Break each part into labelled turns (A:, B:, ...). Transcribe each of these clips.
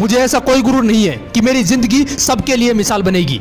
A: मुझे ऐसा कोई गुरूर नहीं है कि मेरी जिंदगी सबके लिए मिसाल बनेगी,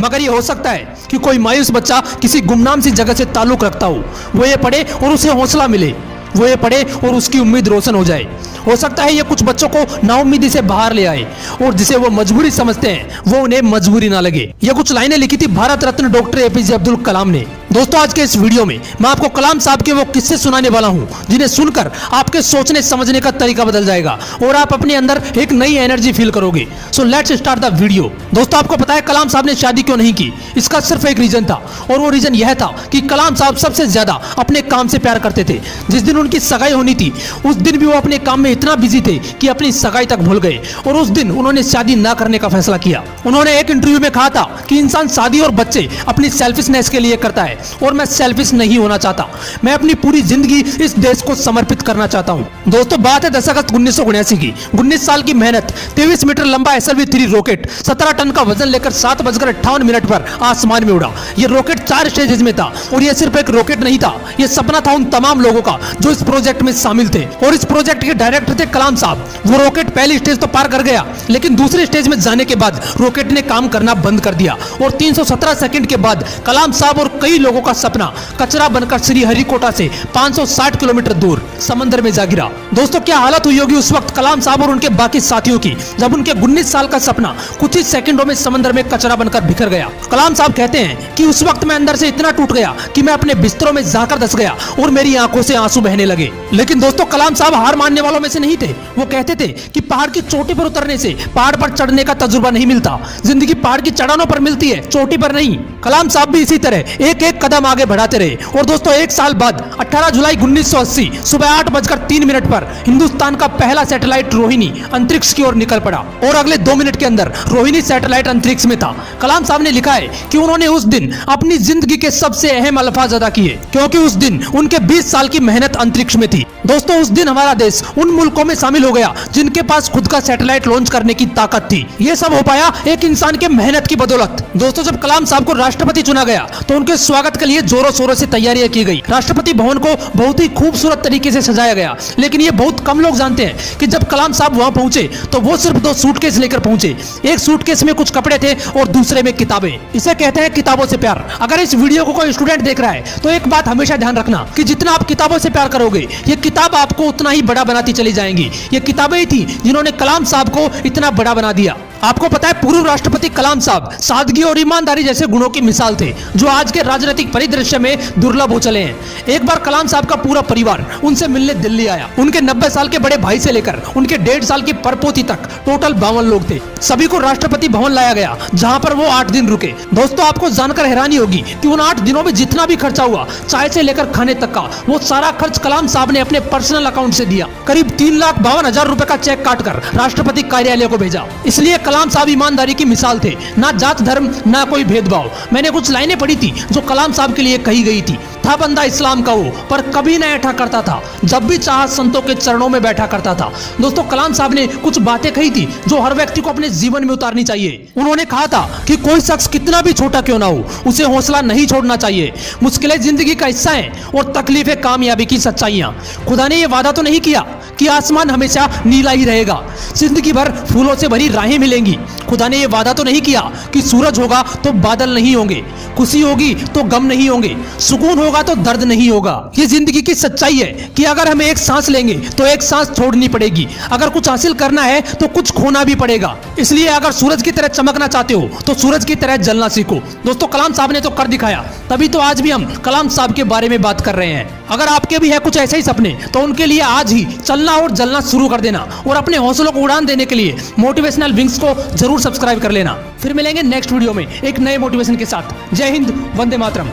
A: मगर ये हो सकता है कि कोई मायूस बच्चा किसी गुमनाम सी जगह से ताल्लुक रखता हो, वो ये पढ़े और उसे हौसला मिले, वो ये पढ़े और उसकी उम्मीद रोशन हो जाए। हो सकता है ये कुछ बच्चों को नाउम्मीदी से बाहर ले आए और जिसे वो मजबूरी समझते हैं वो उन्हें मजबूरी ना लगे। ये कुछ लाइनें लिखी थी भारत रत्न डॉक्टर एपीजे अब्दुल कलाम ने। दोस्तों, आज के इस वीडियो में मैं आपको कलाम साहब के वो किस्से सुनाने वाला हूं जिन्हें सुनकर आपके सोचने समझने का तरीका बदल जाएगा और आप अपने अंदर एक नई एनर्जी फील करोगे। So let's start the video. दोस्तों, आपको पता है कलाम साहब ने शादी क्यों नहीं की? इसका सिर्फ एक रीजन था और वो रीजन यह था कि कलाम साहब सबसे ज्यादा अपने काम से प्यार करते थे। जिस दिन उनकी सगाई होनी थी उस दिन भी वो अपने काम में इतना बिजी थे कि अपनी सगाई तक भूल गए और उस दिन उन्होंने शादी ना करने का फैसला किया। उन्होंने एक इंटरव्यू में कहा था कि इंसान शादी और बच्चे अपनी सेल्फिशनेस के लिए करता है और मैं सेल्फिश नहीं होना चाहता। मैं अपनी पूरी जिंदगी इस देश को समर्पित करना चाहता हूं। दोस्तों, बात है 10 अगस्त 1979 की। 19 साल की मेहनत, 23 मीटर लंबा SLV-3 रॉकेट 17 टन का वजन लेकर 7:58 पर आसमान में उड़ा। यह रॉकेट 4 स्टेजेस में था और यह सिर्फ एक रॉकेट नहीं था, यह सपना था उन तमाम लोगों का जो इस प्रोजेक्ट में शामिल थे और इस प्रोजेक्ट के डायरेक्टर थे कलाम साहब। वो रॉकेट पहली स्टेज तो पार कर गया, लेकिन दूसरी स्टेज में जाने के बाद रॉकेट ने काम करना बंद कर दिया और 317 सेकंड के बाद कलाम साहब और कई लोगों का सपना कचरा बनकर श्रीहरिकोटा से 560 किलोमीटर दूर समंदर में जा गिरा। दोस्तों, क्या हालत हुई होगी उस वक्त कलाम साहब और उनके बाकी साथियों की जब उनके 19 साल का सपना कुछ ही सेकंडों में समंदर में कचरा बनकर बिखर गया। कलाम साहब कहते हैं कि उस वक्त मैं अंदर से इतना टूट गया कि मैं अपने बिस्तरों में जाकर धंस गया और मेरी आंखों से आंसू बहने लगे। लेकिन दोस्तों, कलाम साहब हार मानने वालों में से नहीं थे। वो कहते थे कि पहाड़ की चोटी पर उतरने से पहाड़ पर चढ़ने का तजुर्बा नहीं मिलता, जिंदगी पहाड़ की चढ़ानों पर मिलती है, चोटी पर नहीं। कलाम साहब भी इसी तरह एक एक कदम आगे बढ़ाते रहे और दोस्तों, एक साल बाद 18 जुलाई 1980 सुबह 8:03 पर हिंदुस्तान का पहला सैटेलाइट रोहिणी अंतरिक्ष की ओर निकल पड़ा और अगले 2 मिनट के अंदर रोहिणी सैटेलाइट अंतरिक्ष में था। कलाम साहब ने लिखा है कि उन्होंने उस दिन अपनी जिंदगी के सबसे अहम अल्फाज अदा किए क्योंकि उस दिन उनके 20 साल की मेहनत अंतरिक्ष में थी। दोस्तों, उस दिन हमारा देश उन मुल्कों में शामिल हो गया जिनके पास खुद का सैटेलाइट लॉन्च करने की ताकत थी। ये सब हो पाया एक इंसान के मेहनत की बदौलत। दोस्तों, जब कलाम साहब को राष्ट्रपति चुना गया तो उनके स्वागत के लिए जोरों शोरों से तैयारियां की गई। राष्ट्रपति भवन को बहुत ही खूबसूरत तरीके से सजाया गया, लेकिन ये बहुत कम लोग जानते हैं कि जब कलाम साहब वहां पहुंचे तो वो सिर्फ 2 सूटकेस लेकर पहुंचे। एक सूटकेस में कुछ कपड़े थे और दूसरे में किताबें। इसे कहते हैं किताबों से प्यार। अगर इस वीडियो को कोई स्टूडेंट देख रहा है तो एक बात हमेशा ध्यान रखना कि जितना आप किताबों से प्यार करोगे ये किताब आपको उतना ही बड़ा बनाती चली जाएंगी। ये किताबें ही थी जिन्होंने कलाम साहब को इतना बड़ा बना दिया। आपको पता है पूर्व राष्ट्रपति कलाम साहब सादगी और ईमानदारी जैसे गुणों की मिसाल थे जो आज के राजनीतिक परिदृश्य में दुर्लभ हो चले हैं। एक बार कलाम साहब का पूरा परिवार उनसे मिलने दिल्ली आया। उनके 90 साल के बड़े भाई से लेकर उनके 1.5 साल की परपोती तक टोटल 52 लोग थे। सभी को राष्ट्रपति भवन लाया गया जहां पर वो 8 दिन रुके। दोस्तों, आपको जानकर हैरानी होगी कि उन 8 दिनों में जितना भी खर्चा हुआ चाय से लेकर खाने तक का, वो सारा खर्च कलाम साहब ने अपने पर्सनल अकाउंट से दिया। करीब 3,52,000 रुपए का चेक काटकर राष्ट्रपति कार्यालय को भेजा। इसलिए कलाम साहब ईमानदारी की मिसाल थे, ना जात धर्म ना कोई भेदभाव। मैंने कुछ लाइनें पढ़ी थी जो कलाम साहब के लिए कही गई थी। था बंदा इस्लाम का वो, पर कभी न ऐठा करता था, जब भी चाहा संतों के चरणों में बैठा करता था। दोस्तों, कलाम साहब ने कुछ बातें कही थी जो हर व्यक्ति को अपने जीवन में उतारनी चाहिए। उन्होंने कहा था कि कोई शख्स कितना भी छोटा क्यों ना हो, उसे हौसला नहीं छोड़ना चाहिए। मुश्किलें जिंदगी का हिस्सा हैं और तकलीफें कामयाबी की सच्चाइयां। खुदा ने यह वादा तो नहीं किया कि आसमान हमेशा नीला ही रहेगा, जिंदगी भर फूलों से भरी राहें मिलेंगी। खुदा ने यह वादा तो नहीं किया कि सूरज होगा तो बादल नहीं होंगे, खुशी होगी तो गम नहीं होंगे, सुकून होगा तो दर्द नहीं होगा। ये जिंदगी की सच्चाई है कि अगर हमें एक सांस लेंगे तो एक सांस छोड़नी पड़ेगी। अगर कुछ हासिल करना है तो कुछ खोना भी पड़ेगा। इसलिए अगर सूरज की तरह चमकना चाहते हो तो सूरज की तरह जलना सीखो। दोस्तों, कलाम साहब ने तो कर दिखाया, तभी तो आज भी हम कलाम साहब के बारे में बात कर रहे हैं। अगर आपके भी है कुछ ऐसे ही सपने तो उनके लिए आज ही चलना और जलना शुरू कर देना और अपने हौसलों को उड़ान देने के लिए मोटिवेशनल विंग्स को जरूर सब्सक्राइब कर लेना। फिर मिलेंगे नेक्स्ट वीडियो में एक नए मोटिवेशन के साथ। जय हिंद, वंदे मातरम।